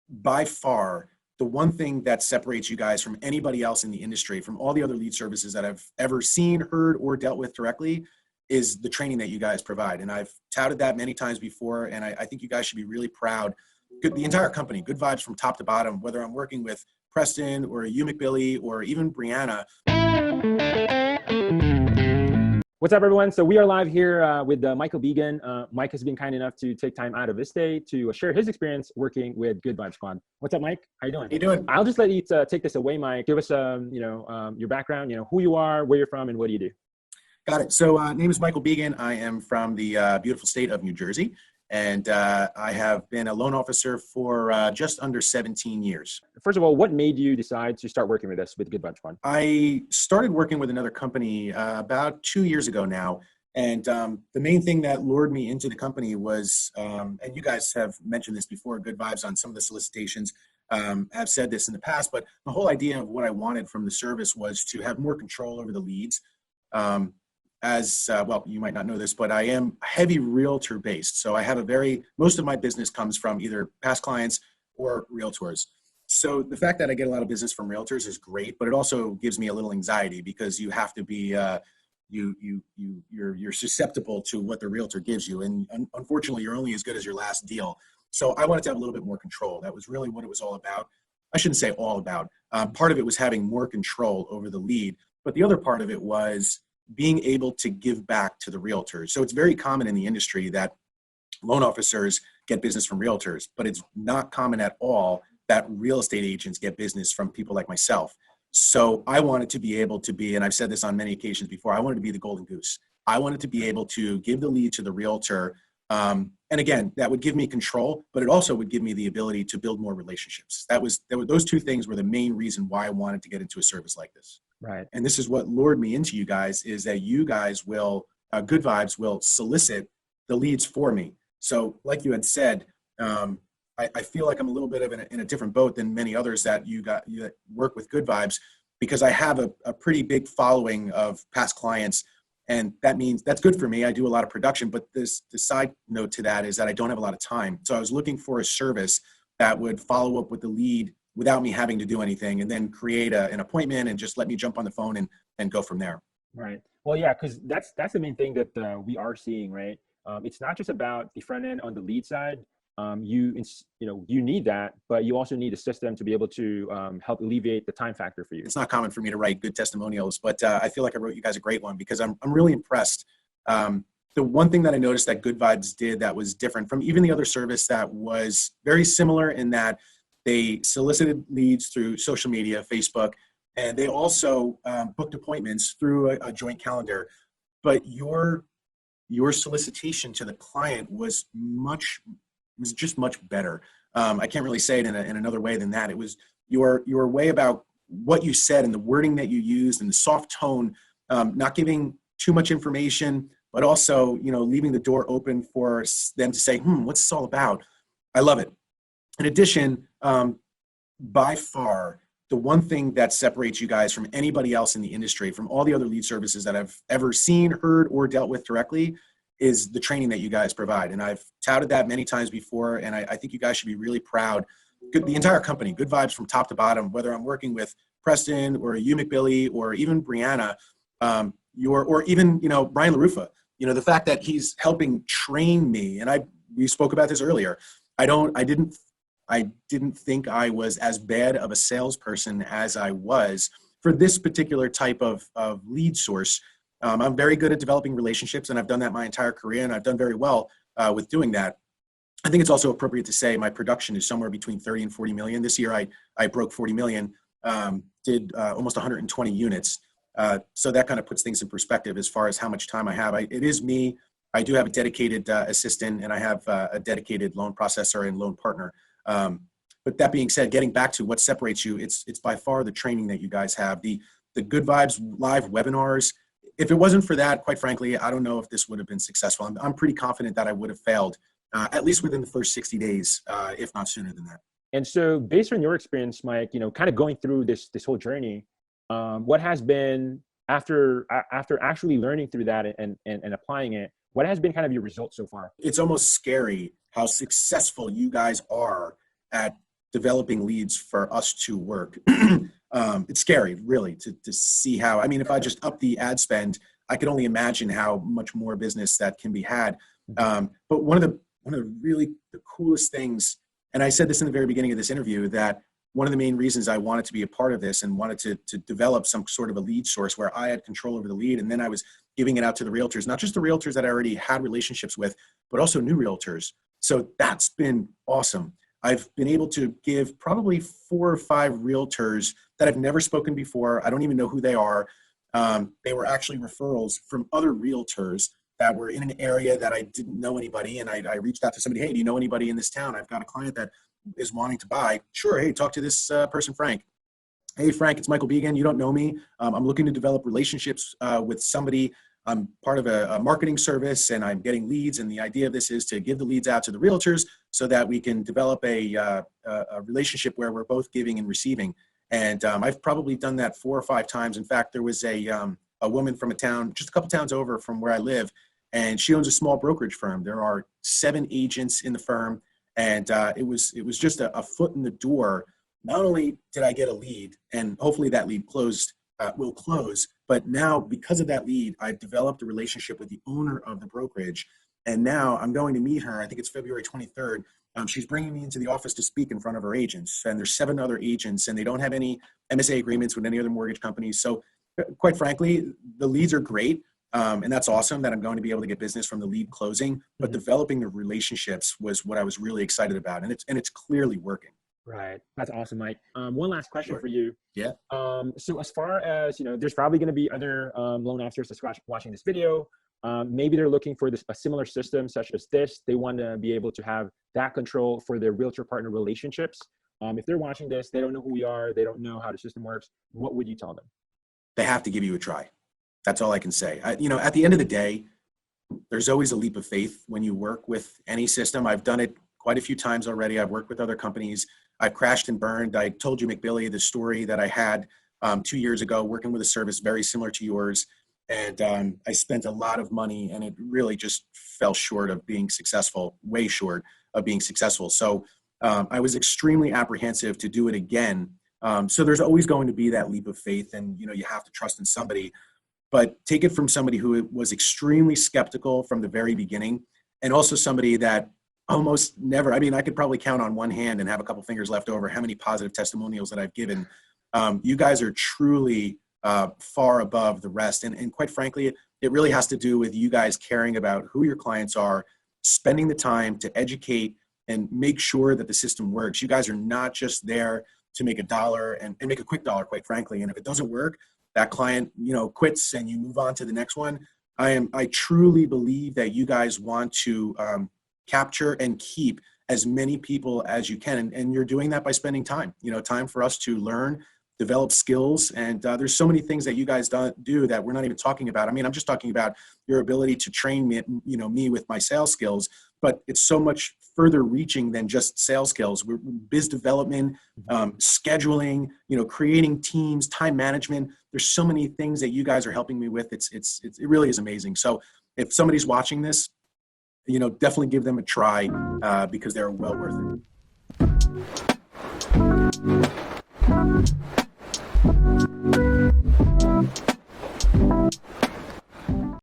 by far, the one thing that separates you guys from anybody else in the industry, from all the other lead services that I've ever seen, heard, or dealt with directly, is the training that you guys provide. And I've touted that many times before, and I think you guys should be really proud. The entire company, Good Vibes from top to bottom, whether I'm working with Preston or you McBilly or even Brianna. What's up, everyone? So we are live here with Michael Began. Mike has been kind enough to take time out of his day to share his experience working with Good Vibes Squad. What's up, Mike? How you doing? How you doing? I'll just let you take this away, Mike. Give us, your background. Who you are, where you're from, and what do you do? Got it. So name is Michael Began. I am from the beautiful state of New Jersey, and I have been a loan officer for just under 17 years. First of all, what made you decide to start working with us with Good Vibes Squad? I started working with another company about 2 years ago now, and the main thing that lured me into the company was, and you guys have mentioned this before, Good Vibes on some of the solicitations have said this in the past, but the whole idea of what I wanted from the service was to have more control over the leads. Well, you might not know this, but I am heavy realtor based. So I have most of my business comes from either past clients or realtors. So the fact that I get a lot of business from realtors is great, but it also gives me a little anxiety because you have to be, you're susceptible to what the realtor gives you. And unfortunately, you're only as good as your last deal. So I wanted to have a little bit more control. That was really what it was all about. I shouldn't say all about. Part of it was having more control over the lead, but the other part of it was being able to give back to the realtors. So it's very common in the industry that loan officers get business from realtors, but it's not common at all that real estate agents get business from people like myself. So I wanted to be able to be, and I've said this on many occasions before, I wanted to be the golden goose. I wanted to be able to give the lead to the realtor. And again, that would give me control, but it also would give me the ability to build more relationships. Those two things were the main reason why I wanted to get into a service like this. Right. And this is what lured me into you guys, is that you guys will, Good Vibes will solicit the leads for me. So like you had said, I feel like I'm a little bit of in a different boat than many others that that work with Good Vibes, because I have a pretty big following of past clients. And that means that's good for me. I do a lot of production, but the side note to that is that I don't have a lot of time. So I was looking for a service that would follow up with the lead without me having to do anything, and then create an appointment and just let me jump on the phone and go from there. Right. Well, yeah, because that's the main thing that we are seeing, right? It's not just about the front end on the lead side. You need that, but you also need a system to be able to help alleviate the time factor for you. It's not common for me to write good testimonials, but I feel like I wrote you guys a great one because I'm really impressed. The one thing that I noticed that Good Vibes did that was different from even the other service that was very similar in that they solicited leads through social media, Facebook, and they also booked appointments through a joint calendar. But your solicitation to the client was just much better. I can't really say it in another way than that. It was your way about what you said and the wording that you used and the soft tone, not giving too much information, but also, leaving the door open for them to say, what's this all about? I love it. In addition, by far, the one thing that separates you guys from anybody else in the industry, from all the other lead services that I've ever seen, heard, or dealt with directly, is the training that you guys provide. And I've touted that many times before, and I think you guys should be really proud. The entire company, Good Vibes from top to bottom, whether I'm working with Preston or you McBilly or even Brianna, or even Brian LaRufa, the fact that he's helping train me, and we spoke about this earlier. I didn't think I was as bad of a salesperson as I was for this particular type of lead source. I'm very good at developing relationships, and I've done that my entire career, and I've done very well with doing that. I think it's also appropriate to say my production is somewhere between 30 and 40 million. This year, I broke 40 million, did almost 120 units. So that kind of puts things in perspective as far as how much time I have. It is me. I do have a dedicated assistant, and I have a dedicated loan processor and loan partner. But that being said, getting back to what separates you, it's by far the training that you guys have. The Good Vibes live webinars. If it wasn't for that, quite frankly, I don't know if this would have been successful. I'm pretty confident that I would have failed, at least within the first 60 days, if not sooner than that. And so based on your experience, Mike, kind of going through this whole journey, what has been after actually learning through that and applying it, what has been kind of your result so far? It's almost scary how successful you guys are at developing leads for us to work. It's scary, really, to see how, I mean, if I just up the ad spend, I can only imagine how much more business that can be had. But one of the really the coolest things, and I said this in the very beginning of this interview, that one of the main reasons I wanted to be a part of this and wanted to develop some sort of a lead source where I had control over the lead, and then I was giving it out to the realtors, not just the realtors that I already had relationships with, but also new realtors. So that's been awesome. I've been able to give probably 4 or 5 realtors that I've never spoken before. I don't even know who they are. They were actually referrals from other realtors that were in an area that I didn't know anybody. And I reached out to somebody, hey, do you know anybody in this town? I've got a client that is wanting to buy. Sure, hey, talk to this person, Frank. Hey, Frank, it's Michael Began. You don't know me. I'm looking to develop relationships with somebody. I'm part of a marketing service and I'm getting leads. And the idea of this is to give the leads out to the realtors so that we can develop a relationship where we're both giving and receiving. And I've probably done that 4 or 5 times. In fact, there was a woman from a town, just a couple towns over from where I live, and she owns a small brokerage firm. There are 7 agents in the firm. And it was just a foot in the door. Not only did I get a lead, and hopefully that lead will close, but now because of that lead, I've developed a relationship with the owner of the brokerage. And now I'm going to meet her. I think it's February 23rd. She's bringing me into the office to speak in front of her agents. And there's 7 other agents, and they don't have any MSA agreements with any other mortgage companies. So quite frankly, the leads are great. And that's awesome that I'm going to be able to get business from the lead closing, but developing the relationships was what I was really excited about. And it's clearly working. Right. That's awesome, Mike. One last question for you. Yeah. So as far as, there's probably going to be other loan officers that's watching this video. Maybe they're looking for a similar system such as this. They want to be able to have that control for their realtor partner relationships. If they're watching this, they don't know who we are. They don't know how the system works. What would you tell them? They have to give you a try. That's all I can say. At the end of the day, there's always a leap of faith when you work with any system. I've done it quite a few times already. I've worked with other companies. I've crashed and burned. I told you, McBilly, the story that I had 2 years ago working with a service very similar to yours. And I spent a lot of money and it really just fell short of being successful, way short of being successful. So I was extremely apprehensive to do it again. So there's always going to be that leap of faith, and you have to trust in somebody. But take it from somebody who was extremely skeptical from the very beginning, and also somebody that almost never, I mean, I could probably count on one hand and have a couple fingers left over how many positive testimonials that I've given. You guys are truly far above the rest. And quite frankly, it really has to do with you guys caring about who your clients are, spending the time to educate and make sure that the system works. You guys are not just there to make a dollar and make a quick dollar, quite frankly. And if it doesn't work, that client, quits and you move on to the next one. I truly believe that you guys want to capture and keep as many people as you can. And you're doing that by spending time, time for us to learn, develop skills. And there's so many things that you guys do that we're not even talking about. I mean, I'm just talking about your ability to train me, me with my sales skills, but it's so much further reaching than just sales skills. We're biz development, scheduling, creating teams, time management. There's so many things that you guys are helping me with. It really is amazing. So if somebody's watching this, definitely give them a try because they're well worth it.